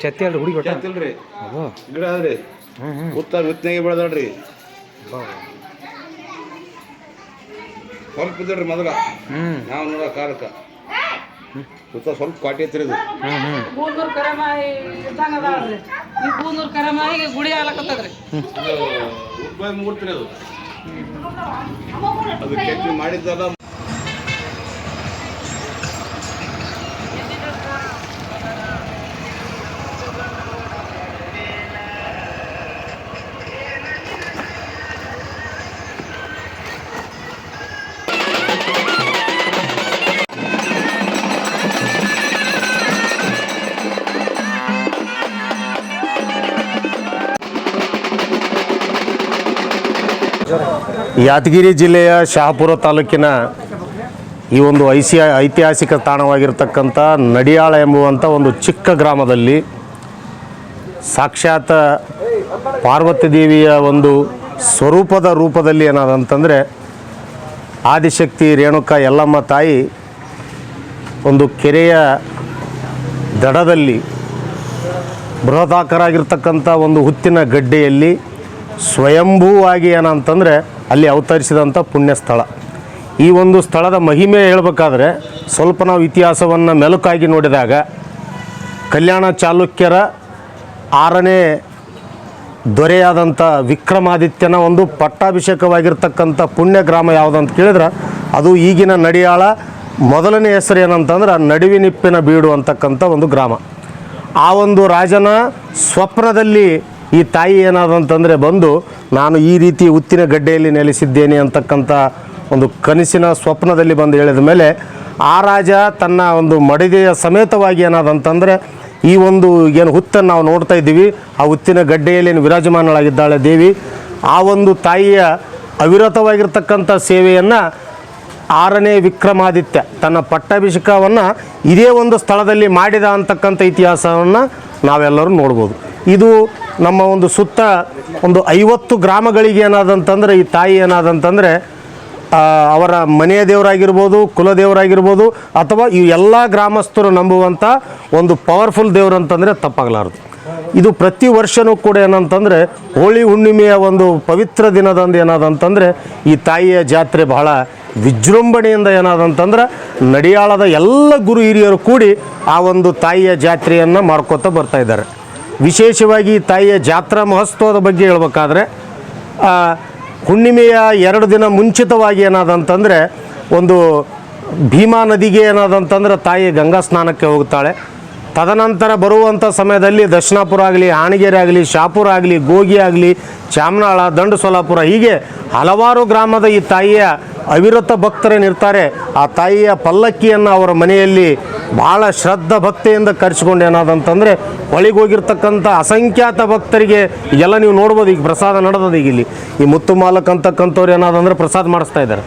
ಛತ್ತಿ ಅಲ್ರಿ ಹುಡುಗಿ ಛತ್ತಿಲ್ರಿ ಅದು ಗಿಡ ಅದ್ರಿ ಉತ್ತರ ವಿತ್ನಾಗೆ ಬೆಳೆದಳ್ರಿ ಸ್ವಲ್ಪ ಇದ್ರಿ ಮೊದಲ ನಾವು ನೋಡೋ ಕಾಲಕ್ಕೆ ಉತ್ತ ಸ್ವಲ್ಪ ಕ್ವಾಟಿ ಐತ್ರಿ ಇದು ಬೂದೂರು ಕರಮಾಯಿ ಇದ್ದಂಗ ಅದಾಳ್ರಿ ಈ ಬೂದೂರು ಕರಮಾಯಿಗೆ ಗುಡಿ ಆಗ್ಲಕತ್ತದ್ರಿ ಉದ್ಭವ ಮುಗಿತ್ರಿ ಅದು ಅದು ಕೆಟ್ಟಿ ಮಾಡಿದ್ದಲ್ಲ. ಯಾದಗಿರಿ ಜಿಲ್ಲೆಯ ಶಹಾಪುರ ತಾಲೂಕಿನ ಈ ಒಂದು ಐತಿಹಾಸಿಕ ತಾಣವಾಗಿರ್ತಕ್ಕಂಥ ನಡಿಯಾಳ ಎಂಬುವಂಥ ಒಂದು ಚಿಕ್ಕ ಗ್ರಾಮದಲ್ಲಿ ಸಾಕ್ಷಾತ್ ಪಾರ್ವತಿ ದೇವಿಯ ಒಂದು ಸ್ವರೂಪದ ರೂಪದಲ್ಲಿ ಏನಾದಂತಂದರೆ ಆದಿಶಕ್ತಿ ರೇಣುಕಾ ಯಲ್ಲಮ್ಮ ತಾಯಿ ಒಂದು ಕೆರೆಯ ದಡದಲ್ಲಿ ಬೃಹದಾಕಾರಾಗಿರ್ತಕ್ಕಂಥ ಒಂದು ಹುತ್ತಿನ ಗಡ್ಡೆಯಲ್ಲಿ ಸ್ವಯಂಭೂವಾಗಿ ಏನಂತಂದರೆ ಅಲ್ಲಿ ಅವತರಿಸಿದಂಥ ಪುಣ್ಯ ಸ್ಥಳ. ಈ ಒಂದು ಸ್ಥಳದ ಮಹಿಮೆ ಹೇಳಬೇಕಾದ್ರೆ ಸ್ವಲ್ಪ ನಾವು ಇತಿಹಾಸವನ್ನು ಮೆಲುಕಾಗಿ ನೋಡಿದಾಗ ಕಲ್ಯಾಣ ಚಾಲುಕ್ಯರ 6ನೇ ದೊರೆಯಾದಂಥ ವಿಕ್ರಮಾದಿತ್ಯನ ಒಂದು ಪಟ್ಟಾಭಿಷೇಕವಾಗಿರ್ತಕ್ಕಂಥ ಪುಣ್ಯ ಗ್ರಾಮ ಯಾವುದಂತ ಕೇಳಿದ್ರೆ ಅದು ಈಗಿನ ನಡಿಯಾಳ. ಮೊದಲನೇ ಹೆಸರು ಏನಂತಂದ್ರೆ ನಡುವಿನಿಪ್ಪಿನ ಬೀಡು ಅಂತಕ್ಕಂಥ ಒಂದು ಗ್ರಾಮ. ಆ ಒಂದು ರಾಜನ ಸ್ವಪ್ನದಲ್ಲಿ ಈ ತಾಯಿ ಏನಾದಂತಂದರೆ ಬಂದು ನಾನು ಈ ರೀತಿ ಹುತ್ತಿನ ಗಡ್ಡೆಯಲ್ಲಿ ನೆಲೆಸಿದ್ದೇನೆ ಅಂತಕ್ಕಂಥ ಒಂದು ಕನಸಿನ ಸ್ವಪ್ನದಲ್ಲಿ ಬಂದು ಹೇಳಿದ ಮೇಲೆ ಆ ರಾಜ ತನ್ನ ಒಂದು ಮಡಿದೆಯ ಸಮೇತವಾಗಿ ಏನಾದಂತಂದರೆ ಈ ಒಂದು ಏನು ಹುತ್ತನ್ನು ನಾವು ನೋಡ್ತಾ ಇದ್ದೀವಿ ಆ ಹುತ್ತಿನ ಗಡ್ಡೆಯಲ್ಲಿ ವಿರಾಜಮಾನಳಾಗಿದ್ದಾಳೆ ದೇವಿ. ಆ ಒಂದು ತಾಯಿಯ ಅವಿರತವಾಗಿರ್ತಕ್ಕಂಥ ಸೇವೆಯನ್ನು 6ನೇ ವಿಕ್ರಮಾದಿತ್ಯ ತನ್ನ ಪಟ್ಟಾಭಿಷೇಕವನ್ನು ಇದೇ ಒಂದು ಸ್ಥಳದಲ್ಲಿ ಮಾಡಿದ ಅಂತಕ್ಕಂಥ ಇತಿಹಾಸವನ್ನು ನಾವೆಲ್ಲರೂ ನೋಡ್ಬೋದು. ಇದು ನಮ್ಮ ಒಂದು ಸುತ್ತ ಒಂದು 50 ಗ್ರಾಮಗಳಿಗೆ ಏನಾದಂತಂದರೆ ಈ ತಾಯಿ ಏನಾದಂತಂದರೆ ಅವರ ಮನೆಯ ದೇವರಾಗಿರ್ಬೋದು, ಕುಲದೇವರಾಗಿರ್ಬೋದು, ಅಥವಾ ಈ ಎಲ್ಲ ಗ್ರಾಮಸ್ಥರು ನಂಬುವಂಥ ಒಂದು ಪವರ್ಫುಲ್ ದೇವರು ಅಂತಂದರೆ ತಪ್ಪಾಗಲಾರದು. ಇದು ಪ್ರತಿ ವರ್ಷವೂ ಕೂಡ ಏನಂತಂದರೆ ಹೋಳಿ ಹುಣ್ಣಿಮೆಯ ಒಂದು ಪವಿತ್ರ ದಿನದಂದು ಏನಾದಂತಂದರೆ ಈ ತಾಯಿಯ ಜಾತ್ರೆ ಬಹಳ ವಿಜೃಂಭಣೆಯಿಂದ ಏನಾದಂತಂದ್ರೆ ನಡಿಯಾಳದ ಎಲ್ಲ ಗುರು ಹಿರಿಯರು ಕೂಡಿ ಆ ಒಂದು ತಾಯಿಯ ಜಾತ್ರೆಯನ್ನು ಮಾಡ್ಕೋತಾ ಬರ್ತಾ ಇದ್ದಾರೆ. ವಿಶೇಷವಾಗಿ ತಾಯಿಯ ಜಾತ್ರಾ ಮಹೋತ್ಸವದ ಬಗ್ಗೆ ಹೇಳ್ಬೇಕಾದ್ರೆ ಹುಣ್ಣಿಮೆಯ 2 ದಿನ ಮುಂಚಿತವಾಗಿ ಏನಾದಂತಂದರೆ ಒಂದು ಭೀಮಾ ನದಿಗೆ ಏನಾದಂತಂದ್ರೆ ತಾಯಿ ಗಂಗಾ ಸ್ನಾನಕ್ಕೆ ಹೋಗ್ತಾಳೆ. ತದನಂತರ ಬರುವಂಥ ಸಮಯದಲ್ಲಿ ದರ್ಶನಾಪುರ ಆಗಲಿ, ಆಣಗೆರೆ ಆಗಲಿ, ಶಾಪುರ ಆಗಲಿ, ಗೋಗಿ ಆಗಲಿ, ಚಾಮನಾಳ, ದಂಡು ಸೋಲಾಪುರ ಹೀಗೆ ಹಲವಾರು ಗ್ರಾಮದ ಈ ತಾಯಿಯ ಅವಿರತ ಭಕ್ತರೇನಿರ್ತಾರೆ ಆ ತಾಯಿಯ ಪಲ್ಲಕ್ಕಿಯನ್ನು ಅವರ ಮನೆಯಲ್ಲಿ ಭಾಳ ಶ್ರದ್ಧಾ ಭಕ್ತಿಯಿಂದ ಕರೆಸಿಕೊಂಡು ಏನಾದಂತಂದರೆ ಹೊಳಿಗೋಗಿರ್ತಕ್ಕಂಥ ಅಸಂಖ್ಯಾತ ಭಕ್ತರಿಗೆ ಎಲ್ಲ ನೀವು ನೋಡ್ಬೋದು. ಈಗ ಪ್ರಸಾದ ನಡೆದದ ಈಗ ಇಲ್ಲಿ ಈ ಮುತ್ತು ಮಾಲಕ್ ಅಂತಕ್ಕಂಥವ್ರು ಏನಾದಂದರೆ ಪ್ರಸಾದ ಮಾಡಿಸ್ತಾ ಇದ್ದಾರೆ.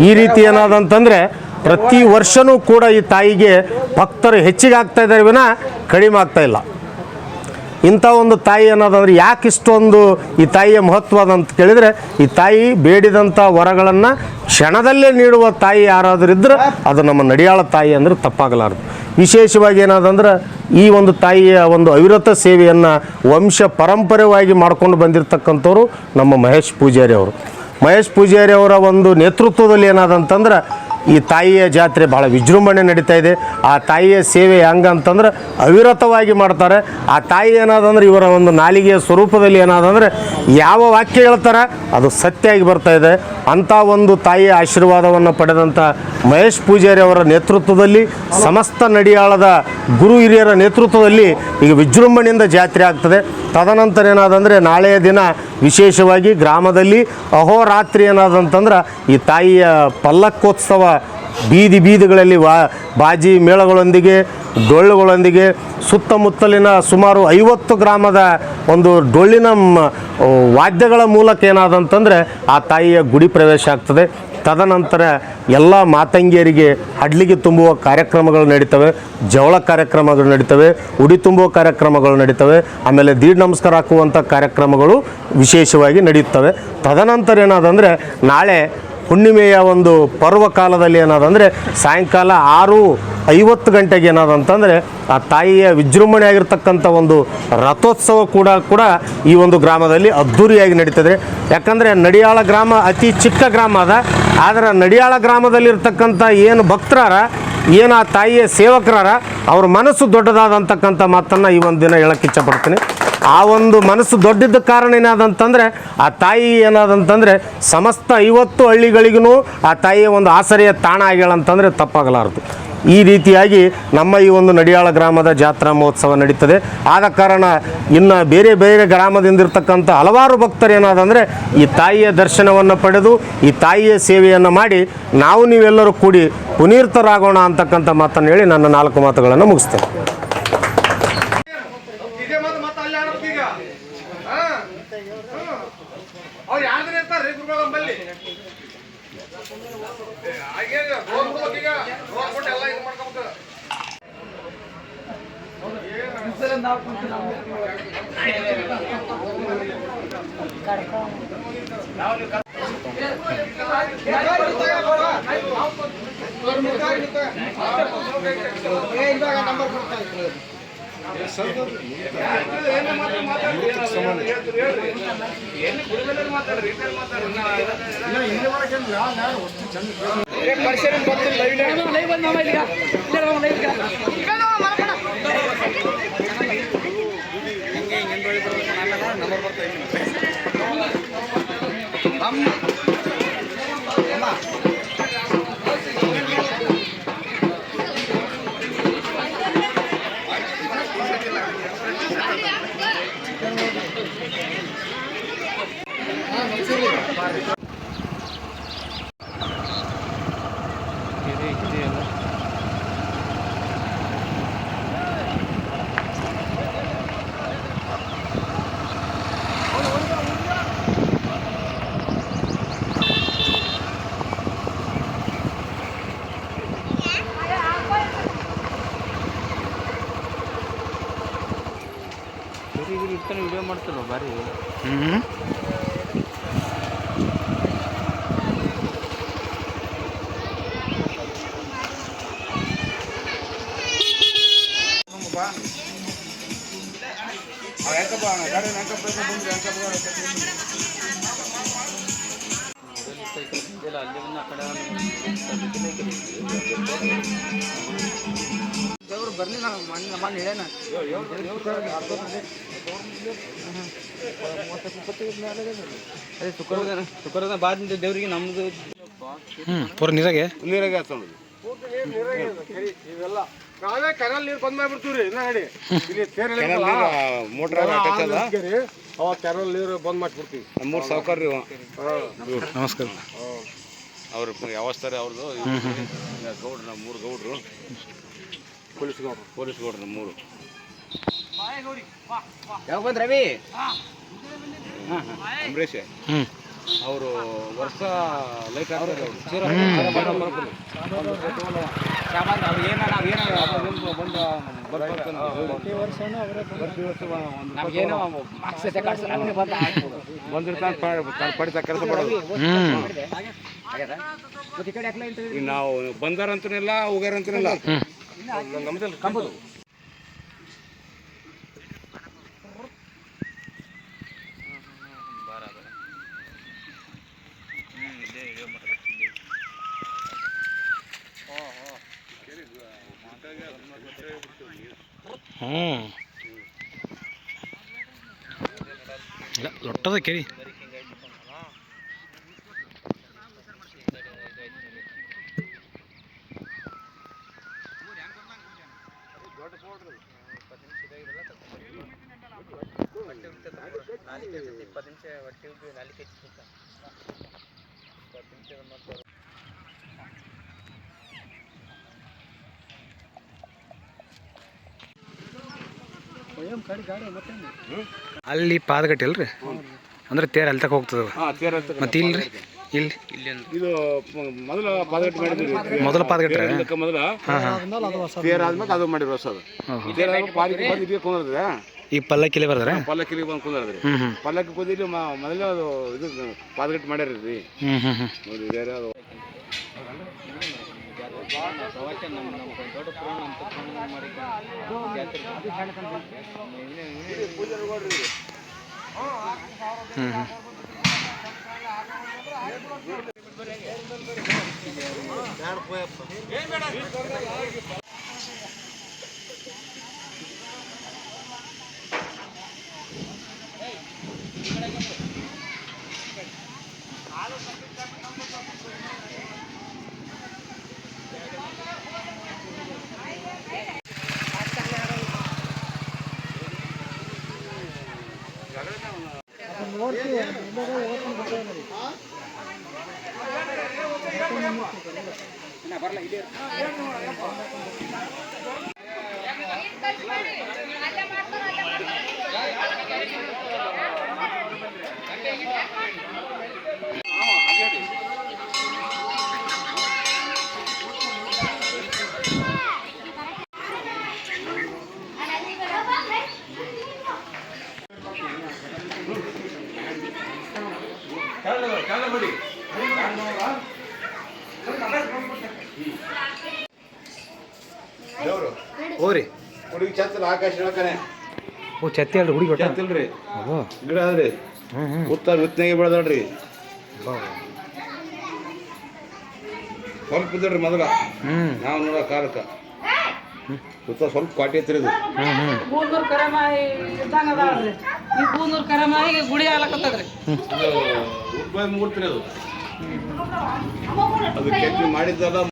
ಈ ರೀತಿ ಏನಾದಂತಂದರೆ ಪ್ರತಿ ವರ್ಷವೂ ಕೂಡ ಈ ತಾಯಿಗೆ ಭಕ್ತರು ಹೆಚ್ಚಿಗೆ ಆಗ್ತಾ ಇದ್ದಾರೆ ವಿನ ಕಡಿಮೆ ಆಗ್ತಾ ಇಲ್ಲ. ಇಂಥ ಒಂದು ತಾಯಿ ಅನ್ನೋದಂದ್ರೆ ಯಾಕೆ ಇಷ್ಟೊಂದು ಈ ತಾಯಿಯ ಮಹತ್ವ ಅಂತ ಕೇಳಿದರೆ ಈ ತಾಯಿ ಬೇಡಿದಂಥ ವರಗಳನ್ನು ಕ್ಷಣದಲ್ಲೇ ನೀಡುವ ತಾಯಿ ಯಾರಾದರೂ ಇದ್ದರೆ ಅದು ನಮ್ಮ ನಡಿಯಾಳ ತಾಯಿ ಅಂದರೆ ತಪ್ಪಾಗಲಾರದು. ವಿಶೇಷವಾಗಿ ಏನಾದಂದ್ರೆ ಈ ಒಂದು ತಾಯಿಯ ಒಂದು ಅವಿರತ ಸೇವೆಯನ್ನು ವಂಶ ಪರಂಪರೆಯಾಗಿ ಮಾಡ್ಕೊಂಡು ಬಂದಿರತಕ್ಕಂಥವ್ರು ನಮ್ಮ ಮಹೇಶ್ ಪೂಜಾರಿ ಅವರು. ಮಹೇಶ್ ಪೂಜಾರಿ ಅವರ ಒಂದು ನೇತೃತ್ವದಲ್ಲಿ ಏನಾದಂತಂದ್ರೆ ಈ ತಾಯಿಯ ಜಾತ್ರೆ ಭಾಳ ವಿಜೃಂಭಣೆ ನಡೀತಾ ಇದೆ. ಆ ತಾಯಿಯ ಸೇವೆ ಹೆಂಗಂತಂದ್ರೆ ಅವಿರತವಾಗಿ ಮಾಡ್ತಾರೆ. ಆ ತಾಯಿ ಏನಾದಂದ್ರೆ ಇವರ ಒಂದು ನಾಲಿಗೆಯ ಸ್ವರೂಪದಲ್ಲಿ ಏನಾದಂದರೆ ಯಾವ ವಾಕ್ಯ ಹೇಳ್ತಾರೆ ಅದು ಸತ್ಯವಾಗಿ ಬರ್ತಾ ಇದೆ. ಅಂಥ ಒಂದು ತಾಯಿಯ ಆಶೀರ್ವಾದವನ್ನು ಪಡೆದಂಥ ಮಹೇಶ್ ಪೂಜಾರಿ ಅವರ ನೇತೃತ್ವದಲ್ಲಿ ಸಮಸ್ತ ನಡಿಯಾಳದ ಗುರು ಹಿರಿಯರ ನೇತೃತ್ವದಲ್ಲಿ ಈಗ ವಿಜೃಂಭಣೆಯಿಂದ ಜಾತ್ರೆ ಆಗ್ತದೆ. ತದನಂತರ ಏನಾದಂದರೆ ನಾಳೆಯ ದಿನ ವಿಶೇಷವಾಗಿ ಗ್ರಾಮದಲ್ಲಿ ಅಹೋರಾತ್ರಿ ಏನಾದಂತಂದ್ರೆ ಈ ತಾಯಿಯ ಪಲ್ಲಕ್ಕೋತ್ಸವ ಬೀದಿ ಬೀದಿಗಳಲ್ಲಿ ಬಾಜಿ ಮೇಳಗಳೊಂದಿಗೆ ಡೊಳ್ಳುಗಳೊಂದಿಗೆ ಸುತ್ತಮುತ್ತಲಿನ ಸುಮಾರು 50 ಗ್ರಾಮದ ಒಂದು ಡೊಳ್ಳಿನ ವಾದ್ಯಗಳ ಮೂಲಕ ಏನಾದಂತಂದರೆ ಆ ತಾಯಿಯ ಗುಡಿ ಪ್ರವೇಶ ಆಗ್ತದೆ. ತದನಂತರ ಎಲ್ಲ ಮಾತಂಗಿಯರಿಗೆ ಹಡ್ಲಿಗೆ ತುಂಬುವ ಕಾರ್ಯಕ್ರಮಗಳು ನಡೀತವೆ, ಜವಳ ಕಾರ್ಯಕ್ರಮಗಳು ನಡೀತವೆ, ಉಡಿ ತುಂಬುವ ಕಾರ್ಯಕ್ರಮಗಳು ನಡೀತವೆ, ಆಮೇಲೆ ದೀಡ್ ನಮಸ್ಕಾರ ಹಾಕುವಂಥ ಕಾರ್ಯಕ್ರಮಗಳು ವಿಶೇಷವಾಗಿ ನಡೆಯುತ್ತವೆ. ತದನಂತರ ಏನಾದಂದರೆ ನಾಳೆ ಹುಣ್ಣಿಮೆಯ ಒಂದು ಪರ್ವ ಕಾಲದಲ್ಲಿ ಏನಾದಂದರೆ ಸಾಯಂಕಾಲ 6 50 ಗಂಟೆಗೆ ಏನಾದಂತಂದರೆ ಆ ತಾಯಿಯ ವಿಜೃಂಭಣೆ ಆಗಿರ್ತಕ್ಕಂಥ ಒಂದು ರಥೋತ್ಸವ ಕೂಡ ಈ ಒಂದು ಗ್ರಾಮದಲ್ಲಿ ಅದ್ಧೂರಿಯಾಗಿ ನಡೀತದೆ. ಯಾಕಂದರೆ ನಡಿಯಾಳ ಗ್ರಾಮ ಅತಿ ಚಿಕ್ಕ ಗ್ರಾಮ ಅದ. ಆದರೆ ನಡಿಯಾಳ ಗ್ರಾಮದಲ್ಲಿರ್ತಕ್ಕಂಥ ಏನು ಭಕ್ತರಾರ, ಏನು ಆ ತಾಯಿಯ ಸೇವಕರಾರ, ಅವ್ರ ಮನಸ್ಸು ದೊಡ್ಡದಾದಂತಕ್ಕಂಥ ಮಾತನ್ನು ಈ ಒಂದು ದಿನ ಹೇಳಕ್ಕೆ ಇಚ್ಛಪಡ್ತೀನಿ. ಆ ಒಂದು ಮನಸ್ಸು ದೊಡ್ಡಿದ್ದ ಕಾರಣ ಏನಾದಂತಂದರೆ ಆ ತಾಯಿ ಏನಾದಂತಂದರೆ ಸಮಸ್ತ 50 ಹಳ್ಳಿಗಳಿಗೂ ಆ ತಾಯಿಯ ಒಂದು ಆಸರೆಯ ತಾಣ ಆಗ್ಯಾಳಂತಂದರೆ ತಪ್ಪಾಗಲಾರದು. ಈ ರೀತಿಯಾಗಿ ನಮ್ಮ ಈ ಒಂದು ನಡಿಯಾಳ ಗ್ರಾಮದ ಜಾತ್ರಾ ಮಹೋತ್ಸವ ನಡೀತದೆ. ಆದ ಕಾರಣ ಇನ್ನು ಬೇರೆ ಬೇರೆ ಗ್ರಾಮದಿಂದಿರ್ತಕ್ಕಂಥ ಹಲವಾರು ಭಕ್ತರು ಏನಾದಂದರೆ ಈ ತಾಯಿಯ ದರ್ಶನವನ್ನು ಪಡೆದು ಈ ತಾಯಿಯ ಸೇವೆಯನ್ನು ಮಾಡಿ ನಾವು ನೀವೆಲ್ಲರೂ ಕೂಡಿ ಪುನೀರ್ತರಾಗೋಣ ಅಂತಕ್ಕಂಥ ಮಾತನ್ನು ಹೇಳಿ ನನ್ನ 4 ಮಾತುಗಳನ್ನು ಮುಗಿಸ್ತೇನೆ. ವಿಡಿಯೋ ಮಾಡ್ತಾರೋ ಬಾರಿ. ದೇವ್ರು ಬರ್ಲಿ, ನಾನು ಮನೆ ಹೇಳೇನ ಶುಕ್ರವಾರ ಬಾದಿಂದ ದೇವ್ರಿಗೆ ನಮ್ದು ಪೂರ ನೀರಾಗೆ ಇವೆಲ್ಲ ನಾವೇ ಕೆನಲ್ ನೀರು ಬಂದ್ ಮಾಡ್ಬಿಡ್ತೀವಿ ರೀ. ಮೋಟ್ರ್ ಅವಾಗ ಕೆನಲ್ ನೀರು ಬಂದ್ ಮಾಡ್ಬಿಡ್ತೀವಿ. 3 ಸಾವುಕಾರ ರೀ. ನಮಸ್ಕಾರ. ಅವ್ರ ವ್ಯವಸ್ಥೆ ಅವ್ರದ್ದು ಗೌಡ್ರು, ನಮ್ಮ 3 ಗೌಡ್ರು, ಪೊಲೀಸ್ ಗೌಡ್ರು ನಮ್ಮ 3. ಯಾವ ಬಂದ್ ರವಿ ಅಂಬರೀಷ್ ಅವರು ವರ್ಷ ಲೈಟ್ ಪಡಿತ ಕೆಲಸ ಮಾಡೋದು. ನಾವು ಬಂದಾರಂತನಿಲ್ಲ, ಹೋಗ್ಯಾರಂತನಿಲ್ಲ. ನಮ್ದಲ್ಲಿ ಕಂಬದು ಇಲ್ಲ ಲೊಟ್ಟದ ಕೆರಿ. ಅಲ್ಲಿ ಪಾದಗಟ್ಟೆ ಅಲ್ರಿ, ಅಂದ್ರೆ ತೇರ್ ಅಲ್ಲಿ ತಕ ಹೋಗ್ತದ. ಮತ್ತೆ ಇಲ್ರಿ ಇಲ್ಲಿ ಇದು ಮೊದಲ ಪಾದಗಟ್ಟೆ ಮಾಡಿದ್ರಿ. ಮೊದಲ ಪಾದಗಟ್ಟೆ ಮೊದಲ ತೇರ್ ಆದ್ಮೇಲೆ ಅದು ಮಾಡಿರೋ ಹೊಸದು. ಪಾದಗಟ್ಟೆ ಬಂದು ಇದಕ್ಕೆ ಕುಂದ್ರದ್ರೆ ಈ ಪಲ್ಲಕ್ಕಿಲೆ ಬರ್ದಾರ. ಪಲ್ಲಕ್ಕಿಲಿ ಬಂದು ಕುಂದ್ರದ್ರಿ. ಪಲ್ಲಕ್ಕಿ ಕುಂದಿದ್ದು ಮೊದಲ ಅದು ಇದು ಪಾದಗಟ್ಟೆ ಮಾಡ್ಯಾರ್ರಿ. ನೋಡಿ ಪ್ರವಚನ ನಮ್ಮ ದೊಡ್ಡ ಪುರಾಣ ಅಂತ ಪುರಾಣ ಮಾಡಿ ಜಾತ್ರೆ ದೇವ್ರು ಓ ರೀ ಹುಡುಗಿ ಛತ್ರ ಆಕಾಶ ಹೇಳ್ತಾನೆ ಓ ಛತ್ತಿ ಅಲ್ರಿ ಹುಡುಗಿ ಒಟ್ಟ ಛತ್ತಿಲ್ರಿ ಅದು ಗಿಡ ಅದ್ರಿ ಉತ್ತರ ವಿತ್ನಾಗೆ ಬೆಳೆದಳ್ರಿ ಸ್ವಲ್ಪ ಇದ್ದಳ್ರಿ ಮೊದಲ ನಾವು ನೋಡೋ ಕಾಲಕ್ಕೆ ಸುತ್ತ ಸ್ವಲ್ಪ ಕ್ವಾಟಿ ಐತ್ರಿ ಇದು ಬೂದೂರ್ ಕರಮಾಯಿ ಇದ್ದಂಗ ಅದಾಳ್ರಿ ಈ ಬೂದೂರ್ ಕರಮಾಯಿಗೆ ಗುಡಿ ಆಗ್ಲಕತ್ತದ್ರಿ ಉದ್ಭವ ಮುಗಿತ್ರಿ ಅದು ಅದು ಕೆತ್ತಿ ಮಾಡಿದ್ದಲ್ಲ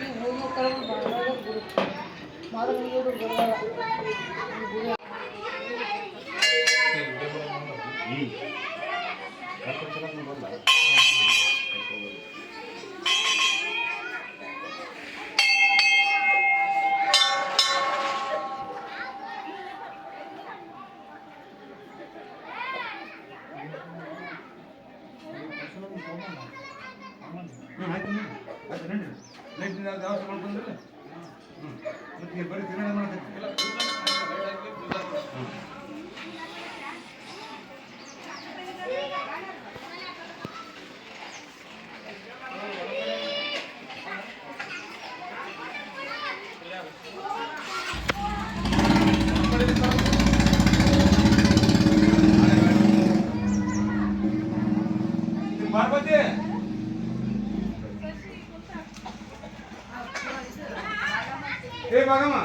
ಈ ಬೂದೂರ್ ಕರಮಾಯಿ ಮೊದಲು ಪಾರ್ವತಿ ಏ ಭಾಗಮ್ಮ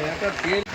ಯಾಕೆ